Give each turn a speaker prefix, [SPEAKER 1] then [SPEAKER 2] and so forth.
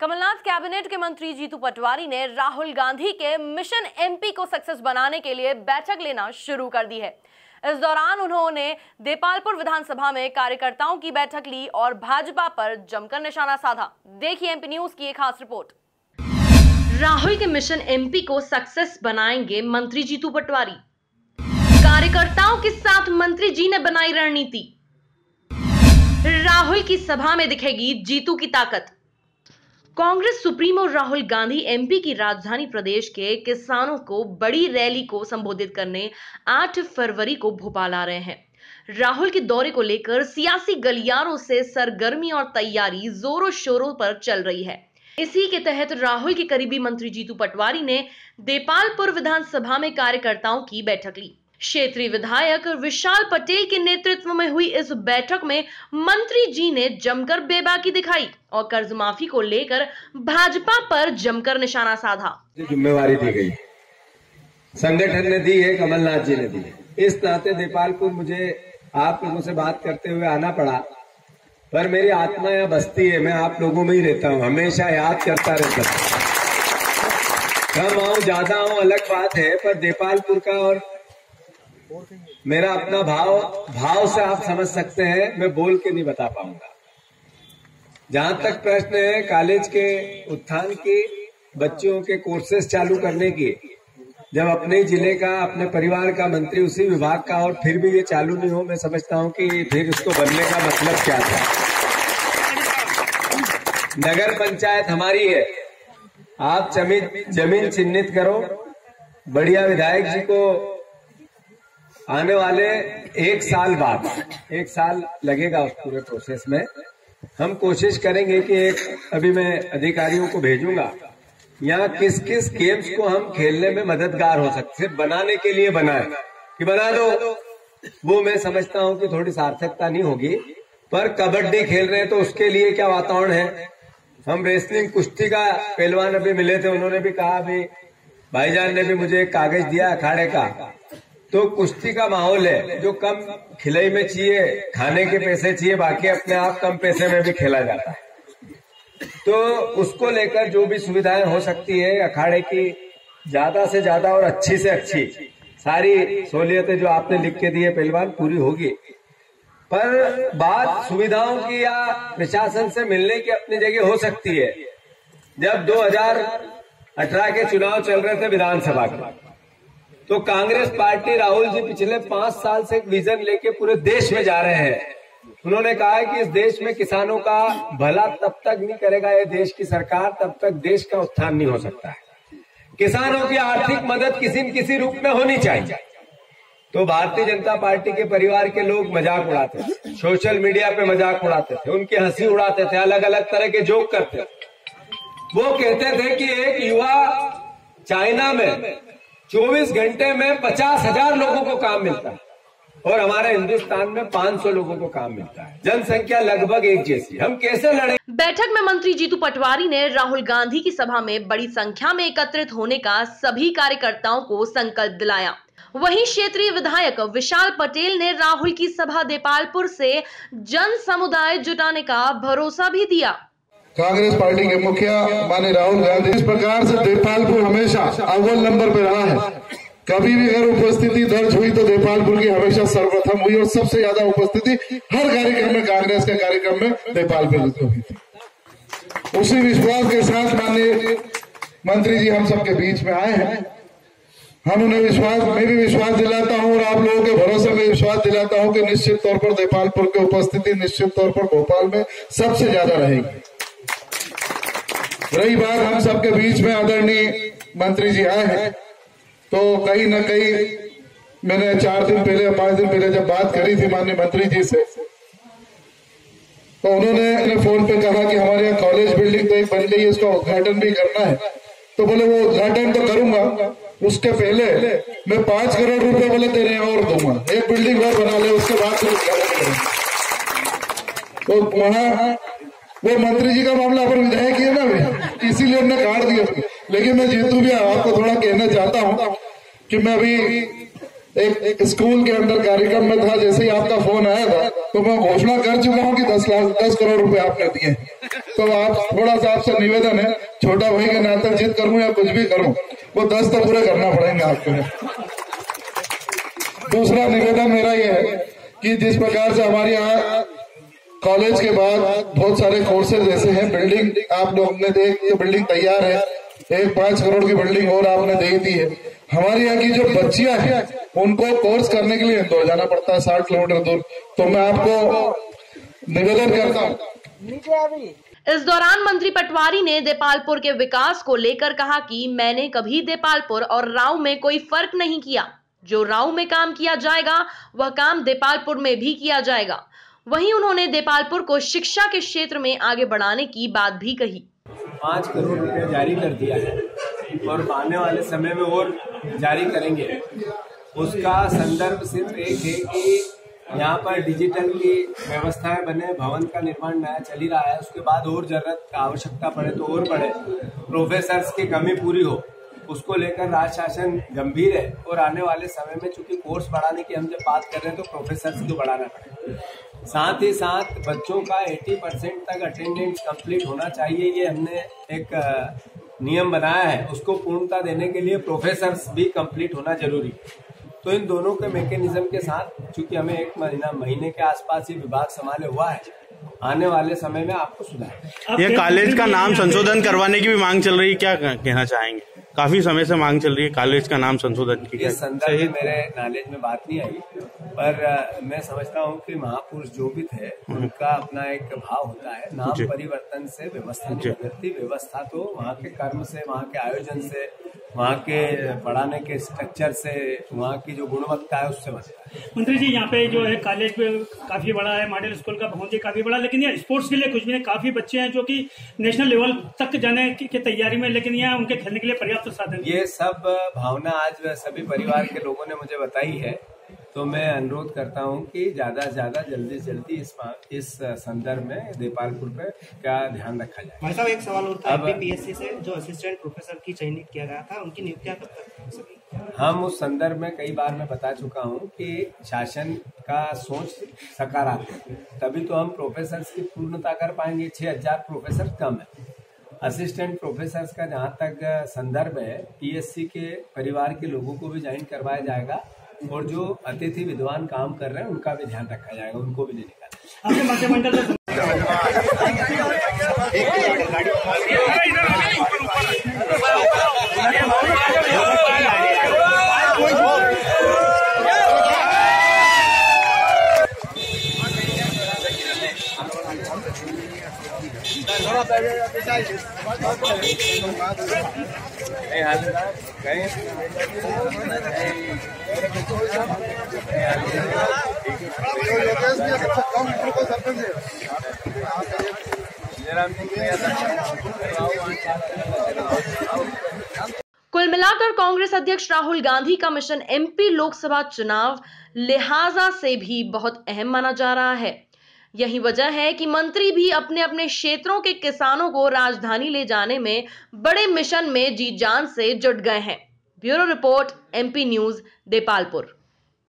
[SPEAKER 1] Kamal Nath cabinet के मंत्री जीतू पटवारी ने राहुल गांधी के मिशन एमपी को सक्सेस बनाने के लिए बैठक लेना शुरू कर दी है। इस दौरान उन्होंने देपालपुर विधानसभा में कार्यकर्ताओं की बैठक ली और भाजपा पर जमकर निशाना साधा। देखिए एमपी न्यूज की एक खास रिपोर्ट। राहुल के मिशन एमपी को सक्सेस बनाएंगे मंत्री जीतू पटवारी। कार्यकर्ताओं के साथ मंत्री जी ने बनाई रणनीति। राहुल की सभा में दिखेगी जीतू की ताकत। कांग्रेस सुप्रीमो राहुल गांधी एमपी की राजधानी प्रदेश के किसानों को बड़ी रैली को संबोधित करने 8 फरवरी को भोपाल आ रहे हैं। राहुल के दौरे को लेकर सियासी गलियारों से सरगर्मी और तैयारी जोरों शोरों पर चल रही है। इसी के तहत राहुल के करीबी मंत्री जीतू पटवारी ने देपालपुर विधानसभा में कार्यकर्ताओं की बैठक ली। क्षेत्रीय विधायक विशाल पटेल के नेतृत्व में हुई इस बैठक में मंत्री जी ने जमकर बेबाकी दिखाई और कर्ज माफी को लेकर भाजपा पर जमकर निशाना साधा।
[SPEAKER 2] जिम्मेवारी दी गई, संगठन ने दी है, कमलनाथ जी ने दी है। इस नाते देपालपुर मुझे आप लोगों से बात करते हुए आना पड़ा, पर मेरी आत्मा यहाँ बसती है, मैं आप लोगों में ही रहता हूँ, हमेशा याद करता रहता हूँ। कम आऊं ज्यादा आऊं अलग बात है, पर देपालपुर का और मेरा अपना भाव से आप समझ सकते हैं, मैं बोल के नहीं बता पाऊंगा। जहां तक प्रश्न है कॉलेज के उत्थान की, बच्चों के कोर्सेज चालू करने की, जब अपने जिले का, अपने परिवार का मंत्री उसी विभाग का और फिर भी ये चालू नहीं हो, मैं समझता हूं कि फिर इसको बनने का मतलब क्या था। नगर पंचायत हमारी है, आप जमीन चिन्हित करो। बढ़िया विधायक जी को आने वाले 1 साल बाद, 1 साल लगेगा उस पूरे प्रोसेस में। हम कोशिश करेंगे कि अभी मैं अधिकारियों को भेजूंगा, यहाँ किस किस गेम्स को हम खेलने में मददगार हो सकते, सिर्फ बनाने के लिए बनाए कि बना दो, वो मैं समझता हूँ कि थोड़ी सार्थकता नहीं होगी। पर कबड्डी खेल रहे हैं तो उसके लिए क्या वातावरण है। हम रेसलिंग कुश्ती का पहलवान अभी मिले थे, उन्होंने भी कहा, अभी भाईजान ने भी मुझे एक कागज दिया अखाड़े का, तो कुश्ती का माहौल है, जो कम खिलाई में चाहिए, खाने के पैसे चाहिए, बाकी अपने आप कम पैसे में भी खेला जाता है। तो उसको लेकर जो भी सुविधाएं हो सकती है अखाड़े की, ज्यादा से ज्यादा और अच्छी से अच्छी सारी सहूलियतें जो आपने लिख के दी है पहलवान, पूरी होगी। पर बात सुविधाओं की या प्रशासन से मिलने की अपनी जगह हो सकती है। जब 2018 के चुनाव चल रहे थे विधानसभा के, तो कांग्रेस पार्टी, राहुल जी पिछले 5 साल से एक विजन लेके पूरे देश में जा रहे हैं। उन्होंने कहा है कि इस देश में किसानों का भला तब तक नहीं करेगा ये देश की सरकार, तब तक देश का उत्थान नहीं हो सकता है। किसानों की आर्थिक मदद किसी न किसी रूप में होनी चाहिए। तो भारतीय जनता पार्टी के परिवार के लोग मजाक उड़ाते थे, सोशल मीडिया पे मजाक उड़ाते थे, उनकी हंसी उड़ाते थे, अलग अलग तरह के जोक करते थे। वो कहते थे कि एक युवा चाइना में 24 घंटे में 50,000 लोगों को काम मिलता है और हमारे हिंदुस्तान में 500 लोगों को काम मिलता है, जनसंख्या लगभग एक जैसी। हम कैसे लड़े।
[SPEAKER 1] बैठक में मंत्री जीतू पटवारी ने राहुल गांधी की सभा में बड़ी संख्या में एकत्रित होने का सभी कार्यकर्ताओं को संकल्प दिलाया। वहीं क्षेत्रीय विधायक विशाल पटेल ने राहुल की सभा देपालपुर से जन समुदाय जुटाने का भरोसा भी दिया।
[SPEAKER 3] कांग्रेस पार्टी के मुखिया माननीय राहुल गांधी, इस प्रकार से देपालपुर हमेशा अव्वल नंबर पर रहा है। कभी भी अगर उपस्थिति दर्ज हुई तो देपालपुर की हमेशा सर्वप्रथम हुई और सबसे ज्यादा उपस्थिति हर कार्यक्रम में, कांग्रेस के कार्यक्रम में देपालपुर की हुई थी। उसी विश्वास के साथ माननीय मंत्री जी हम सबके बीच में आए हैं। हम उन्हें मैं भी विश्वास दिलाता हूं और आप लोगों के भरोसे में विश्वास दिलाता हूं कि निश्चित तौर पर देपालपुर की उपस्थिति निश्चित तौर पर भोपाल में सबसे ज्यादा रहेगी। रही बात हम सबके बीच में आदरणीय मंत्री जी आए हैं, तो कहीं न कहीं मैंने 4 दिन पहले, 5 दिन पहले जब बात करी थी माननीय मंत्री जी से, तो उन्होंने फोन पे कहा कि हमारे यहाँ कॉलेज बिल्डिंग तो एक बन गई है, उसका उद्घाटन भी करना है। तो बोले वो उद्घाटन तो करूंगा, उसके पहले मैं 5 करोड़ रुपए बोले तेरे और दूंगा, एक बिल्डिंग और बना ले, उसके बाद फिर उद्घाटन करेंगे। तो वहां वो मंत्री जी का मामला पर विधायक है ना, इसीलिए हमने काट दिया। लेकिन मैं जीतू भी आपको थोड़ा कहना चाहता हूं कि मैं अभी एक स्कूल के अंदर कार्यक्रम में था, जैसे ही आपका फोन आया था तो मैं घोषणा कर चुका हूं कि 10 करोड़ रुपए आपने दिए। तो आप थोड़ा सा आपसे निवेदन है, छोटा भाई के नाते जिद करूं या कुछ भी करूं, वो 10 तो पूरे करना पड़ेंगे आपको। दूसरा निवेदन मेरा ये है कि जिस प्रकार से हमारे यहाँ कॉलेज के बाद बहुत सारे कोर्सेज ऐसे हैं, बिल्डिंग आप लोग ने देख, ये बिल्डिंग तैयार है, एक 5 करोड़ की बिल्डिंग और आपने दे दी है। हमारे यहाँ की जो बच्चियां हैं उनको कोर्स करने के लिए इंदौर जाना पड़ता है 60 किलोमीटर दूर। तो मैं आपको निवेदन करता हूँ।
[SPEAKER 1] इस दौरान मंत्री पटवारी ने देपालपुर के विकास को लेकर कहा कि मैंने कभी देपालपुर और राव में कोई फर्क नहीं किया। जो राव में काम किया जाएगा वह काम देपालपुर में भी किया जाएगा। वहीं उन्होंने देपालपुर को शिक्षा के क्षेत्र में आगे बढ़ाने की बात भी कही।
[SPEAKER 2] 5 करोड़ रुपए जारी कर दिया है और आने वाले समय में और जारी करेंगे। उसका संदर्भ सिर्फ एक है कि यहाँ पर डिजिटल की व्यवस्थाएं बने, भवन का निर्माण नया चल ही रहा है, उसके बाद और जरूरत का आवश्यकता पड़े तो और बढ़े, प्रोफेसर्स की कमी पूरी हो, उसको लेकर राज्य शासन गंभीर है। और आने वाले समय में चूंकि कोर्स बढ़ाने की हम जब बात कर रहे हैं तो प्रोफेसर्स को बढ़ाना पड़ेगा। साथ ही साथ बच्चों का 80% तक अटेंडेंस कंप्लीट होना चाहिए, ये हमने एक नियम बनाया है। उसको पूर्णता देने के लिए प्रोफेसर्स भी कंप्लीट होना जरूरी। तो इन दोनों के मैकेनिज्म के साथ चूंकि हमें 1 महीने के आसपास ही विभाग संभाले हुआ है, आने वाले समय में आपको सुधार।
[SPEAKER 4] ये कॉलेज का नाम संशोधन करवाने की भी मांग चल रही है, क्या कहना चाहेंगे? काफी समय से मांग चल रही है कॉलेज का नाम संशोधन की।
[SPEAKER 2] इस संदर्भ में मेरे नॉलेज में बात नहीं आई, पर मैं समझता हूं कि महापुरुष जो भी थे उनका अपना एक भाव होता है। नाम परिवर्तन से व्यवस्था नहीं बदलती, व्यवस्था तो वहाँ के कर्म से, वहाँ के आयोजन से, वहाँ के पढ़ाने के स्ट्रक्चर से, वहाँ की जो गुणवत्ता है उससे बनता है।
[SPEAKER 5] मंत्री जी, यहाँ पे जो है कॉलेज काफी बड़ा है, मॉडल स्कूल का भवन भी काफी बड़ा, लेकिन ये स्पोर्ट्स के लिए कुछ भी नहीं। काफी बच्चे हैं जो कि नेशनल लेवल तक जाने की तैयारी में, लेकिन यहाँ उनके खेलने के लिए पर्याप्त साधन। ये
[SPEAKER 2] सब भावना आज सभी परिवार के लोगों ने मुझे बताई है, तो मैं अनुरोध करता हूं कि ज्यादा से ज्यादा जल्दी से जल्दी इस संदर्भ में देपालपुर पे क्या ध्यान रखा जाए।
[SPEAKER 6] भाई साहब, एक सवाल और था, पीएससी से जो असिस्टेंट प्रोफेसर की चयनित किया गया था, उनकी नियुक्तियां कब तक हो सकेगी?
[SPEAKER 2] हम उस संदर्भ में कई बार मैं बता चुका हूं कि शासन का सोच सकारात्मक है, तभी तो हम प्रोफेसर की पूर्णता कर पाएंगे। 6000 प्रोफेसर कम है। असिस्टेंट प्रोफेसर का जहां तक संदर्भ है, पीएससी के परिवार के लोगों को भी ज्वाइन करवाया जाएगा और जो अतिथि विद्वान काम कर रहे हैं उनका भी ध्यान रखा जाएगा, उनको भी नहीं निकाला।
[SPEAKER 5] आपके मंत्रिमंडल
[SPEAKER 1] कुल मिलाकर कांग्रेस अध्यक्ष राहुल गांधी का मिशन एमपी लोकसभा चुनाव लिहाजा से भी बहुत अहम माना जा रहा है। यही वजह है कि मंत्री भी अपने अपने क्षेत्रों के किसानों को राजधानी ले जाने में बड़े मिशन में जी जान से जुट गए हैं। Bureau report, MP news, Depalpur.